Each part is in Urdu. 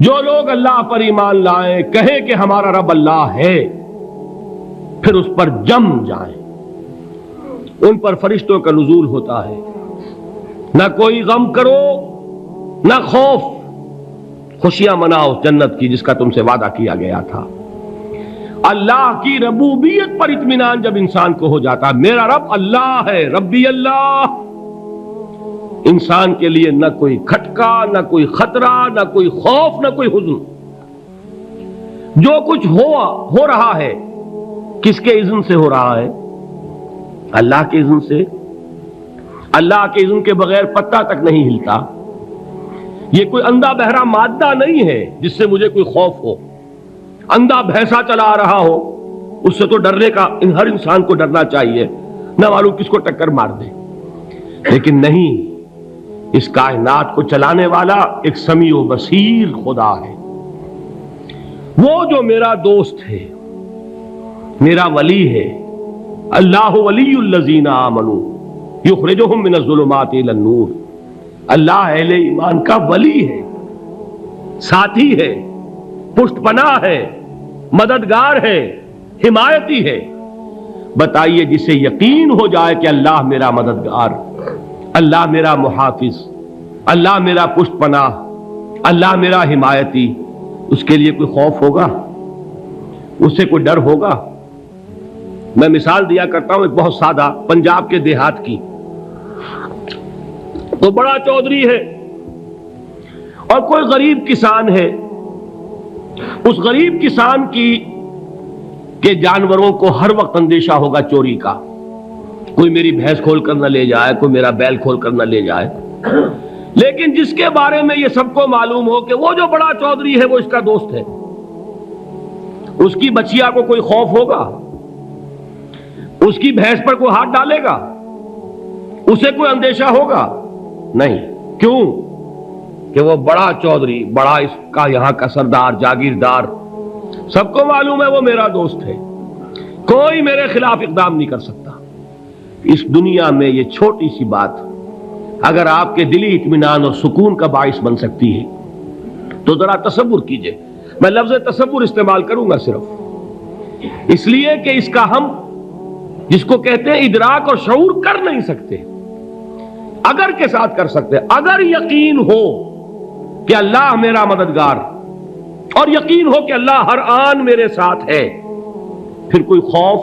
جو لوگ اللہ پر ایمان لائیں، کہیں کہ ہمارا رب اللہ ہے، پھر اس پر جم جائیں، ان پر فرشتوں کا نزول ہوتا ہے۔ نہ کوئی غم کرو نہ خوف، خوشیاں مناؤ جنت کی جس کا تم سے وعدہ کیا گیا تھا۔ اللہ کی ربوبیت پر اطمینان جب انسان کو ہو جاتا، میرا رب اللہ ہے، ربی اللہ، انسان کے لیے نہ کوئی کھٹکا، نہ کوئی خطرہ، نہ کوئی خوف، نہ کوئی حزن۔ جو کچھ ہو رہا ہے کس کے اذن سے ہو رہا ہے؟ اللہ کے اذن سے۔ اللہ کے اذن کے بغیر پتہ تک نہیں ہلتا۔ یہ کوئی اندھا بہرا مادہ نہیں ہے جس سے مجھے کوئی خوف ہو۔ اندھا بھینسا چلا آ رہا ہو، اس سے تو ڈرنے کا ہر انسان کو ڈرنا چاہیے، نہ معلوم کس کو ٹکر مار دے۔ لیکن نہیں، اس کائنات کو چلانے والا ایک سمیع و بصیر خدا ہے، وہ جو میرا دوست ہے، میرا ولی ہے۔ اللہ ولی الذین آمنوا یخرجہم من الظلمات الی النور۔ اللہ اہل ایمان کا ولی ہے، ساتھی ہے، پشت پناہ ہے، مددگار ہے، حمایتی ہے۔ بتائیے جسے یقین ہو جائے کہ اللہ میرا مددگار، اللہ میرا محافظ، اللہ میرا پشت پناہ، اللہ میرا حمایتی، اس کے لیے کوئی خوف ہوگا؟ اس سے کوئی ڈر ہوگا؟ میں مثال دیا کرتا ہوں ایک بہت سادہ، پنجاب کے دیہات کی۔ تو بڑا چودھری ہے اور کوئی غریب کسان ہے۔ اس غریب کسان کے جانوروں کو ہر وقت اندیشہ ہوگا چوری کا، کوئی میری بھینس کھول کر نہ لے جائے، کوئی میرا بیل کھول کر نہ لے جائے۔ لیکن جس کے بارے میں یہ سب کو معلوم ہو کہ وہ جو بڑا چودھری ہے وہ اس کا دوست ہے، اس کی بچیا کو کوئی خوف ہوگا؟ اس کی بھینس پر کوئی ہاتھ ڈالے گا؟ اسے کوئی اندیشہ ہوگا؟ نہیں۔ کیوں؟ کہ وہ بڑا چودھری، بڑا اس کا یہاں کا سردار، جاگیردار، سب کو معلوم ہے وہ میرا دوست ہے، کوئی میرے خلاف اقدام نہیں کر سکتا۔ اس دنیا میں یہ چھوٹی سی بات اگر آپ کے دلی اطمینان اور سکون کا باعث بن سکتی ہے تو ذرا تصور کیجئے۔ میں لفظ تصور استعمال کروں گا صرف اس لیے کہ اس کا ہم جس کو کہتے ہیں ادراک اور شعور کر نہیں سکتے، اگر کے ساتھ کر سکتے۔ اگر یقین ہو کہ اللہ میرا مددگار اور یقین ہو کہ اللہ ہر آن میرے ساتھ ہے، پھر کوئی خوف،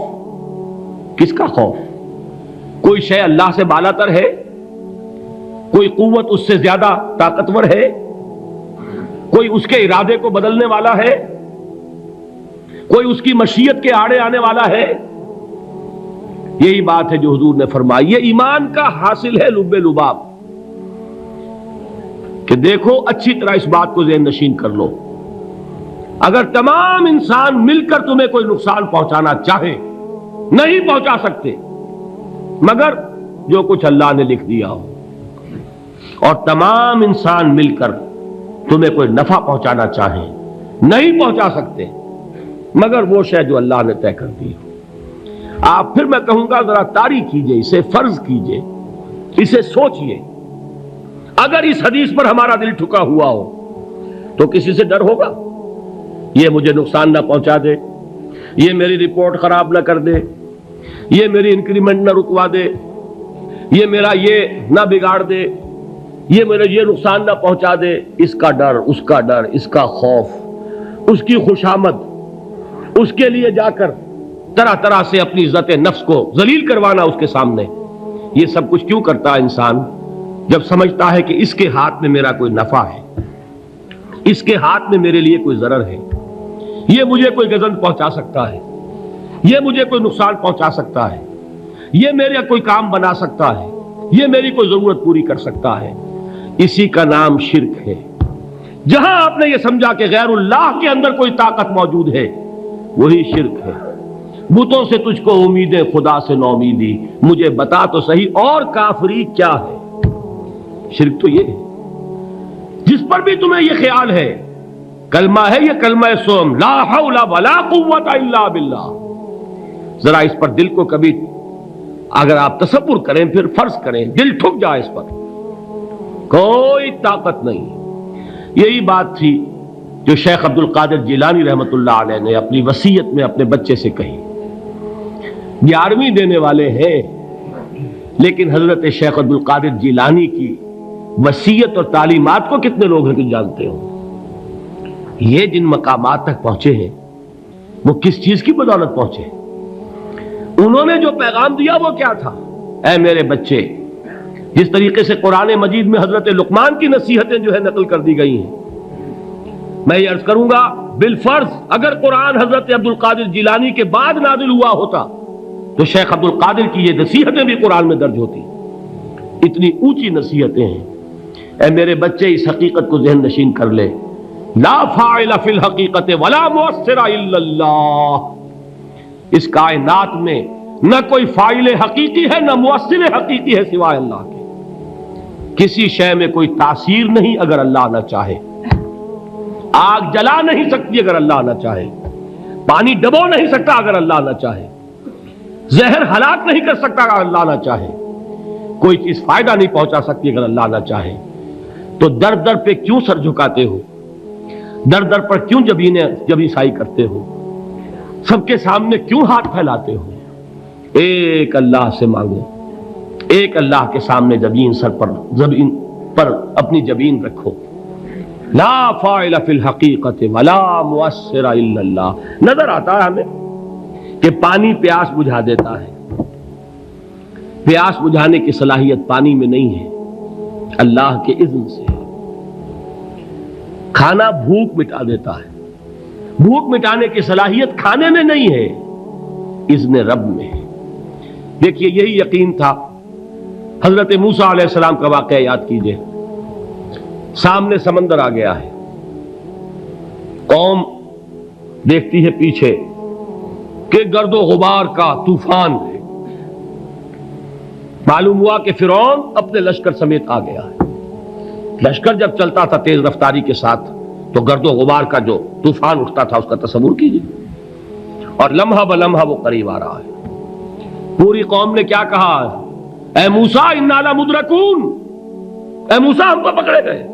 کس کا خوف؟ کوئی شے اللہ سے بالاتر ہے؟ کوئی قوت اس سے زیادہ طاقتور ہے؟ کوئی اس کے ارادے کو بدلنے والا ہے؟ کوئی اس کی مشیت کے آڑے آنے والا ہے؟ یہی بات ہے جو حضور نے فرمائی۔ یہ ایمان کا حاصل ہے لب لباب، کہ دیکھو اچھی طرح اس بات کو ذہن نشین کر لو، اگر تمام انسان مل کر تمہیں کوئی نقصان پہنچانا چاہے نہیں پہنچا سکتے، مگر جو کچھ اللہ نے لکھ دیا ہو، اور تمام انسان مل کر تمہیں کوئی نفع پہنچانا چاہیں نہیں پہنچا سکتے، مگر وہ شے جو اللہ نے طے کر دی ہو۔ آپ پھر میں کہوں گا ذرا طاری کیجئے، اسے فرض کیجئے، اسے سوچئے۔ اگر اس حدیث پر ہمارا دل ٹھکا ہوا ہو تو کسی سے ڈر ہوگا؟ یہ مجھے نقصان نہ پہنچا دے، یہ میری رپورٹ خراب نہ کر دے، یہ میری انکریمنٹ نہ رکوا دے، یہ میرا یہ نہ بگاڑ دے، یہ میرا یہ نقصان نہ پہنچا دے۔ اس کا ڈر، اس کا ڈر، اس کا خوف، اس کی خوشامد، اس کے لیے جا کر طرح طرح سے اپنی عزت نفس کو ذلیل کروانا اس کے سامنے، یہ سب کچھ کیوں کرتا ہے انسان؟ جب سمجھتا ہے کہ اس کے ہاتھ میں میرا کوئی نفع ہے، اس کے ہاتھ میں میرے لیے کوئی ضرر ہے، یہ مجھے کوئی گزن پہنچا سکتا ہے، یہ مجھے کوئی نقصان پہنچا سکتا ہے، یہ میرا کوئی کام بنا سکتا ہے، یہ میری کوئی ضرورت پوری کر سکتا ہے، اسی کا نام شرک ہے۔ جہاں آپ نے یہ سمجھا کہ غیر اللہ کے اندر کوئی طاقت موجود ہے، وہی شرک ہے۔ بتوں سے تجھ کو امیدیں، خدا سے نومیدی، مجھے بتا تو صحیح اور کافری کیا ہے؟ شرک تو یہ ہے۔ جس پر بھی تمہیں یہ خیال ہے، کلمہ ہے یہ کلمہ سوم، لا حول ولا قوت الا باللہ، ذرا اس پر دل کو کبھی اگر آپ تصور کریں، پھر فرض کریں، دل ٹھک جائے اس پر، کوئی طاقت نہیں۔ یہی بات تھی جو شیخ عبد القادر جیلانی رحمۃ اللہ علیہ نے اپنی وصیت میں اپنے بچے سے کہی. 11ویں دینے والے ہیں، لیکن حضرت شیخ عبد القادر جیلانی کی وصیت اور تعلیمات کو کتنے لوگ ہیں کہ جانتے ہو؟ یہ جن مقامات تک پہنچے ہیں وہ کس چیز کی بدولت پہنچے؟ انہوں نے جو پیغام دیا وہ کیا تھا؟ اے میرے بچے، جس طریقے سے قرآن مجید میں حضرت لقمان کی نصیحتیں جو ہے نقل کر دی گئی ہیں، میں یہ عرض کروں گا بالفرض اگر قرآن حضرت عبد القادر جیلانی کے بعد نازل ہوا ہوتا تو شیخ عبد القادر کی یہ نصیحتیں بھی قرآن میں درج ہوتی. اتنی اونچی نصیحتیں ہیں. اے میرے بچے، اس حقیقت کو ذہن نشین کر لے، لا فاعل فی الحقیقت ولا مؤثر الا اللہ. اس کائنات میں نہ کوئی فاعل حقیقی ہے نہ مؤثر حقیقی ہے سوائے اللہ کے. کسی شے میں کوئی تاثیر نہیں اگر اللہ نہ چاہے. آگ جلا نہیں سکتی اگر اللہ نہ چاہے. پانی ڈبو نہیں سکتا اگر اللہ نہ چاہے. زہر ہلاک نہیں کر سکتا اگر اللہ نہ چاہے. کوئی چیز فائدہ نہیں پہنچا سکتی اگر اللہ نہ چاہے. تو در در پہ کیوں سر جھکاتے ہو؟ در در پر کیوں جبیں سائی کرتے ہو؟ سب کے سامنے کیوں ہاتھ پھیلاتے ہو؟ ایک اللہ سے مانگو، ایک اللہ کے سامنے زمین پر اپنی جبین رکھو. لا فاعل فی الحقیقت ولا مؤثر الا اللہ. نظر آتا ہے ہمیں کہ پانی پیاس بجھا دیتا ہے. پیاس بجھانے کی صلاحیت پانی میں نہیں ہے، اللہ کے اذن سے. کھانا بھوک مٹا دیتا ہے. بھوک مٹانے کی صلاحیت کھانے میں نہیں ہے، اذن رب میں ہے. دیکھیے یہی یقین تھا. حضرت موسیٰ علیہ السلام کا واقعہ یاد کیجئے. سامنے سمندر آ گیا ہے، قوم دیکھتی ہے پیچھے کہ گرد و غبار کا طوفان ہے. معلوم ہوا کہ فرعون اپنے لشکر سمیت آ گیا ہے. لشکر جب چلتا تھا تیز رفتاری کے ساتھ تو گرد و غبار کا جو طوفان اٹھتا تھا اس کا تصور کیجیے. اور لمحہ بلمحہ وہ قریب آ رہا ہے. پوری قوم نے کیا کہا؟ اے موسیٰ انا لمدرکون، اے موسیٰ ہم کو پکڑے گئے.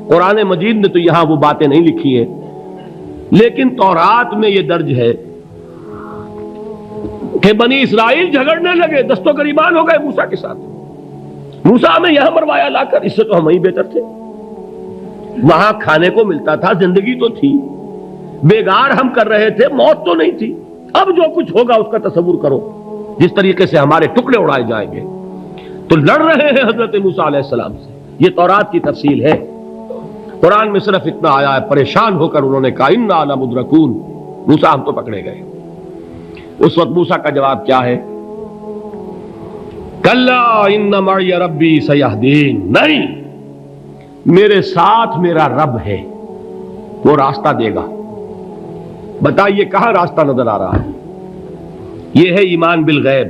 قرآن مجید نے تو یہاں وہ باتیں نہیں لکھی ہیں، لیکن تورات میں یہ درج ہے کہ بنی اسرائیل جھگڑنے لگے، دست و گریبان ہو گئے موسیٰ کے ساتھ. موسیٰ ہمیں یہاں مروایا لا کر، اس سے تو ہم ہی بہتر تھے. وہاں کھانے کو ملتا تھا، زندگی تو تھی، بیگار ہم کر رہے تھے، موت تو نہیں تھی. اب جو کچھ ہوگا اس کا تصور کرو، جس طریقے سے ہمارے ٹکڑے اڑائے جائیں گے. تو لڑ رہے ہیں حضرت موسیٰ علیہ السلام سے. یہ تورات کی تفصیل ہے. قرآن میں صرف اتنا آیا ہے، پریشان ہو کر انہوں نے کہا انا لمدرکون، موسیٰ ہم تو پکڑے گئے. اس وقت موسیٰ کا جواب کیا ہے؟ کلا ان معی ربی سیہدین. نہیں، میرے ساتھ میرا رب ہے، وہ راستہ دے گا. بتائیے کہاں راستہ نظر آ رہا ہے؟ یہ ہے ایمان بالغیب.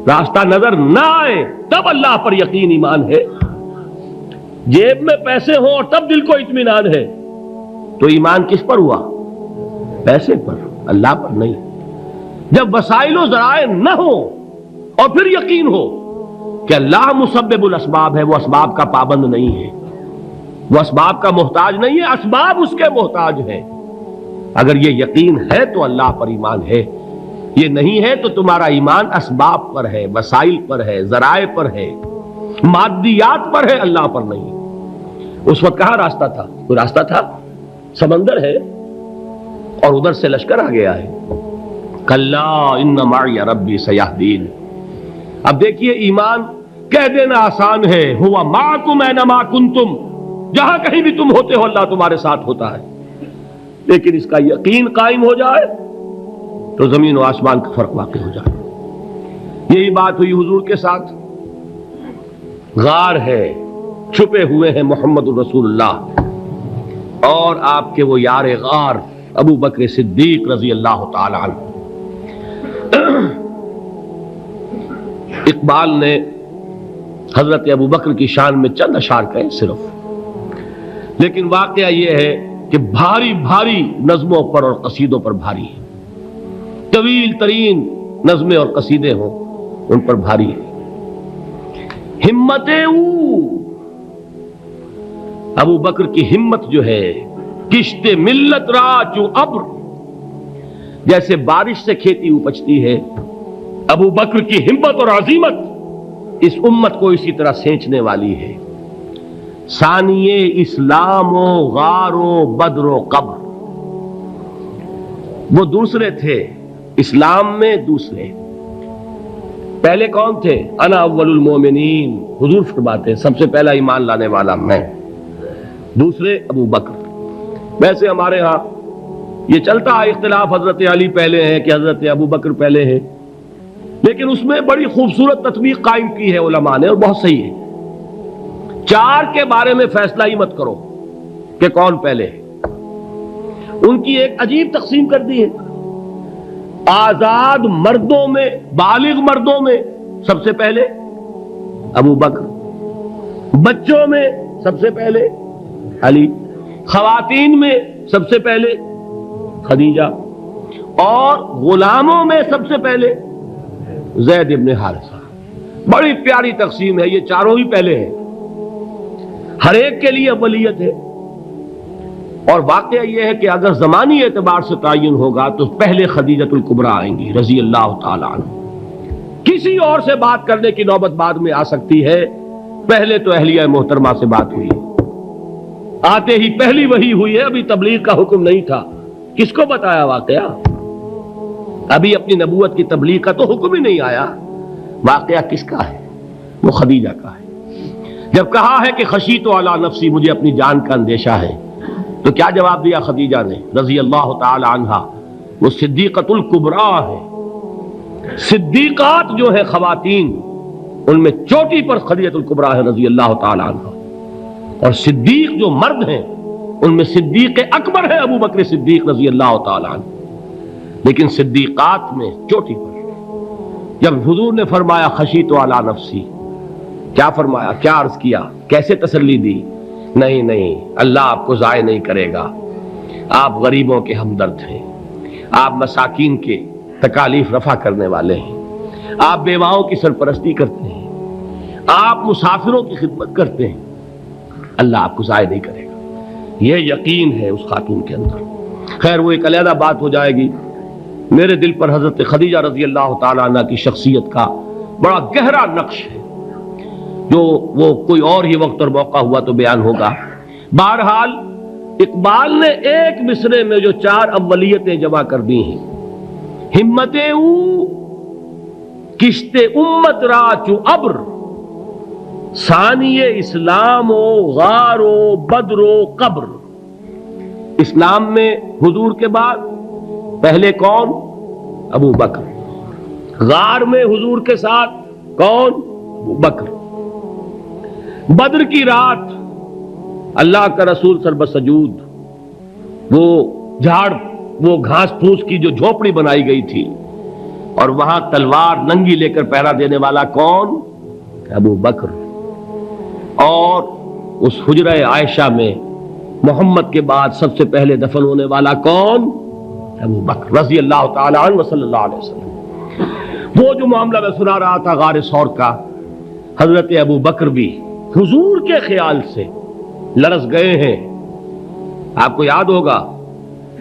راستہ نظر نہ آئے تب اللہ پر یقین ایمان ہے. جیب میں پیسے ہوں اور تب دل کو اطمینان ہے تو ایمان کس پر ہوا؟ پیسے پر، اللہ پر نہیں. جب وسائل و ذرائع نہ ہو اور پھر یقین ہو کہ اللہ مسبب الاسباب ہے، وہ اسباب کا پابند نہیں ہے، وہ اسباب کا محتاج نہیں ہے، اسباب اس کے محتاج ہے. اگر یہ یقین ہے تو اللہ پر ایمان ہے. یہ نہیں ہے تو تمہارا ایمان اسباب پر ہے، وسائل پر ہے، ذرائع پر ہے، مادیات پر ہے، اللہ پر نہیں. اس وقت کہاں راستہ تھا؟ کوئی راستہ تھا؟ سمندر ہے اور ادھر سے لشکر آ گیا ہے. کلا ان معی ربی سیہدین. اب دیکھیے ایمان کہہ دینا آسان ہے، ہوا معکم اینما کنتم، جہاں کہیں بھی تم ہوتے ہو اللہ تمہارے ساتھ ہوتا ہے. لیکن اس کا یقین قائم ہو جائے تو زمین و آسمان کا فرق واقع ہو جائے. یہی بات ہوئی حضور کے ساتھ. غار ہے، چھپے ہوئے ہیں محمد الرسول اللہ اور آپ کے وہ یار غار ابو بکر صدیق رضی اللہ تعالی عنہ. اقبال نے حضرت ابو بکر کی شان میں چند اشعار کہے صرف، لیکن واقعہ یہ ہے کہ بھاری بھاری نظموں پر اور قصیدوں پر بھاری ہے. طویل ترین نظمیں اور قصیدے ہوں ان پر بھاری ہے. ہمتیں ابو بکر کی ہمت جو ہے کشت ملت را چو ابر، جیسے بارش سے کھیتی اپجتی ہے، ابو بکر کی ہمت اور عزیمت اس امت کو اسی طرح سینچنے والی ہے۔ ثانیے اسلام و غار و بدر و قبر، وہ دوسرے تھے اسلام میں، دوسرے پہلے کون تھے؟ انا اول المومنین، حضور فرماتے ہیں سب سے پہلا ایمان لانے والا میں، دوسرے ابو بکر۔ ویسے ہمارے ہاں یہ چلتا ہے اختلاف، حضرت علی پہلے ہیں کہ حضرت ابو بکر پہلے ہیں، لیکن اس میں بڑی خوبصورت تطبیق قائم کی ہے علماء نے، اور بہت صحیح ہے۔ چار کے بارے میں فیصلہ ہی مت کرو کہ کون پہلے ہے، ان کی ایک عجیب تقسیم کر دی ہے۔ آزاد مردوں میں، بالغ مردوں میں سب سے پہلے ابو بکر، بچوں میں سب سے پہلے علی، خواتین میں سب سے پہلے خدیجہ، اور غلاموں میں سب سے پہلے زید ابن حارثہ۔ بڑی پیاری تقسیم ہے، یہ چاروں ہی پہلے ہیں، ہر ایک کے لیے اولیت ہے۔ اور واقعہ یہ ہے کہ اگر زمانی اعتبار سے تعین ہوگا تو پہلے خدیجۃ الکبریٰ آئیں گی رضی اللہ تعالی عنہ، کسی اور سے بات کرنے کی نوبت بعد میں آ سکتی ہے، پہلے تو اہلیہ محترمہ سے بات ہوئی، آتے ہی پہلی وحی ہوئی ہے، ابھی تبلیغ کا حکم نہیں تھا، کس کو بتایا واقعہ؟ ابھی اپنی نبوت کی تبلیغ کا تو حکم ہی نہیں آیا، واقعہ کس کا ہے؟ وہ خدیجہ کا ہے۔ جب کہا ہے کہ خشیت علی نفسی، مجھے اپنی جان کا اندیشہ ہے، تو کیا جواب دیا خدیجہ نے رضی اللہ تعالی عنہا؟ وہ صدیقۃ الکبریٰ ہے، صدیقات جو ہے خواتین ان میں چوٹی پر خدیجۃ الکبریٰ ہے رضی اللہ تعالی عنہا، اور صدیق جو مرد ہیں ان میں صدیق اکبر ہے ابو بکر صدیق رضی اللہ تعالی عنہ، لیکن صدیقات میں چوٹی پر۔ جب حضور نے فرمایا خشیت علی نفسی، کیا فرمایا؟ کیا عرض کیا؟ کیسے تسلی دی؟ نہیں نہیں، اللہ آپ کو ضائع نہیں کرے گا، آپ غریبوں کے ہمدرد ہیں، آپ مساکین کے تکالیف رفع کرنے والے ہیں، آپ بیواؤں کی سرپرستی کرتے ہیں، آپ مسافروں کی خدمت کرتے ہیں، اللہ آپ کو ضائع نہیں کرے گا۔ یہ یقین ہے اس خاتون کے اندر۔ خیر وہ ایک علیحدہ بات ہو جائے گی۔ میرے دل پر حضرت خدیجہ رضی اللہ تعالی عنہ کی شخصیت کا بڑا گہرا نقش ہے، جو وہ کوئی اور ہی وقت اور موقع ہوا تو بیان ہوگا۔ بہرحال اقبال نے ایک مصرے میں جو چار اولیتیں جمع کر دی ہیں، ہمت او کشت امت را چو ابر، ثانی اسلام و غار و بدر و قبر۔ اسلام میں حضور کے بعد پہلے کون؟ ابو بکر۔ غار میں حضور کے ساتھ کون؟ ابو بکر۔ بدر کی رات اللہ کا رسول سربسجود وہ جھاڑ، وہ گھاس پھوس کی جو جھوپڑی بنائی گئی تھی، اور وہاں تلوار ننگی لے کر پہرا دینے والا کون؟ ابو بکر۔ اور اس حجرہ عائشہ میں محمد کے بعد سب سے پہلے دفن ہونے والا کون؟ ابو بکر رضی اللہ تعالی عنہ صلی اللہ علیہ وسلم۔ وہ جو معاملہ میں سنا رہا تھا غار ثور کا، حضرت ابو بکر بھی حضور کے خیال سے لرز گئے ہیں۔ آپ کو یاد ہوگا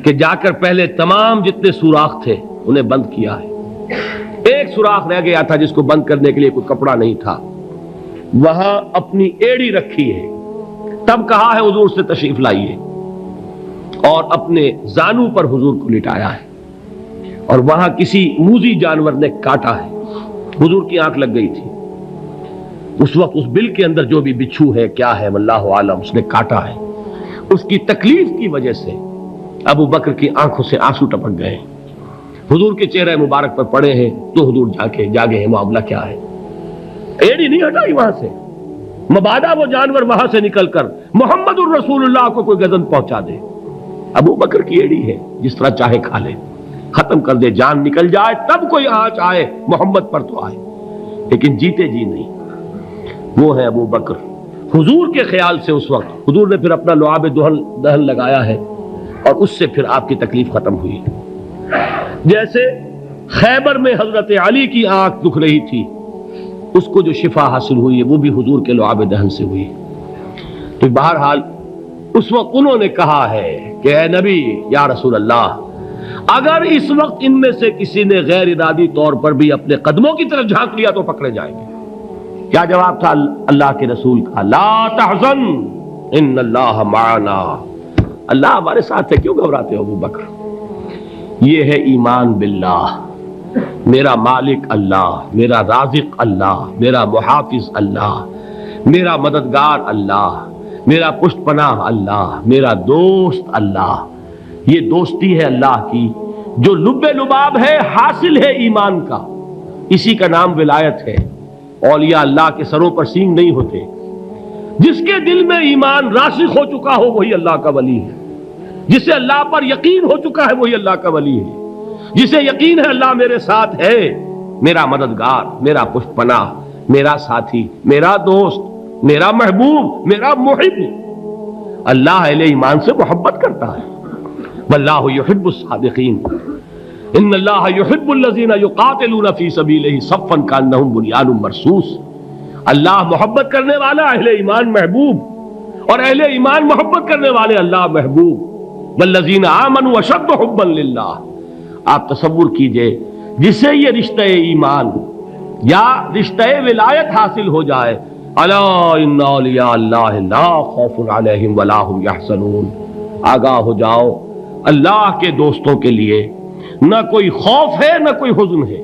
کہ جا کر پہلے تمام جتنے سوراخ تھے انہیں بند کیا ہے، ایک سوراخ رہ گیا تھا جس کو بند کرنے کے لیے کوئی کپڑا نہیں تھا، وہاں اپنی ایڑی رکھی ہے، تب کہا ہے حضور سے تشریف لائیے، اور اپنے زانو پر حضور کو لٹایا ہے، اور وہاں کسی موذی جانور نے کاٹا ہے، حضور کی آنکھ لگ گئی تھی، اس وقت اس بل کے اندر جو بھی بچھو ہے کیا ہے واللہ عالم، اس نے کاٹا ہے، اس کی تکلیف کی وجہ سے ابو بکر کی آنکھوں سے آنسو ٹپک گئے، حضور کے چہرے مبارک پر پڑے ہیں، تو حضور جاگے ہیں، معاملہ کیا ہے؟ ایڑی نہیں ہٹائی وہاں سے، مبادا وہ جانور وہاں سے نکل کر محمد الرسول اللہ کو کوئی گزن پہنچا دے، ابو بکر کی ایڑی ہے، جس طرح چاہے کھا لے، ختم کر دے، جان نکل جائے تب کوئی آنچ آئے محمد پر تو آئے، لیکن جیتے جی نہیں۔ وہ ہے ابو بکر حضور کے خیال سے۔ اس وقت حضور نے پھر اپنا لعاب دہن لگایا ہے، اور اس سے پھر آپ کی تکلیف ختم ہوئی۔ جیسے خیبر میں حضرت علی کی آنکھ دکھ رہی تھی، اس کو جو شفا حاصل ہوئی ہے وہ بھی حضور کے لعاب دہن سے ہوئی۔ تو بہرحال اس وقت انہوں نے کہا ہے کہ اے نبی یا رسول اللہ، اگر اس وقت ان میں سے کسی نے غیر ارادی طور پر بھی اپنے قدموں کی طرف جھانک لیا تو پکڑے جائیں گے۔ کیا جواب تھا اللہ کے رسول کا؟ لا تحزن ان اللہ معنا، اللہ ہمارے ساتھ ہے، کیوں گھبراتے ہو ابو بکر؟ یہ ہے ایمان باللہ، میرا مالک اللہ، میرا رازق اللہ، میرا محافظ اللہ، میرا مددگار اللہ، میرا پشت پناہ اللہ، میرا دوست اللہ۔ یہ دوستی ہے اللہ کی جو لب لباب ہے، حاصل ہے ایمان کا، اسی کا نام ولایت ہے۔ اولیاء اللہ کے سروں پر سینگ نہیں ہوتے، جس کے دل میں ایمان راسخ ہو چکا ہو وہی اللہ کا ولی ہے، جسے اللہ پر یقین ہو چکا ہے وہی اللہ کا ولی ہے، جسے یقین ہے اللہ میرے ساتھ ہے، میرا مددگار، میرا پشت پناہ، میرا ساتھی، میرا دوست، میرا محبوب، میرا محب۔ اللہ اہل ایمان سے محبت کرتا ہے، واللہ یحب الصادقین، ان اللہ یحب الذین یقاتلون فی سبیلہ صفا کانہم بنیان مرصوص۔ اللہ محبت کرنے والا، اہل ایمان محبوب، اور اہل ایمان محبت کرنے والے اللہ محبوب۔ والذین آمنوا اشد حبا للہ۔ آپ تصور کیجئے جسے یہ رشتہ ایمان یا رشتہ ولایت حاصل ہو جائے، الا ان اولیاء اللہ لا خوف علیہم ولا هم یحزنون، آگاہ ہو جاؤ، اللہ کے دوستوں کے لیے نہ کوئی خوف ہے نہ کوئی حزن ہے۔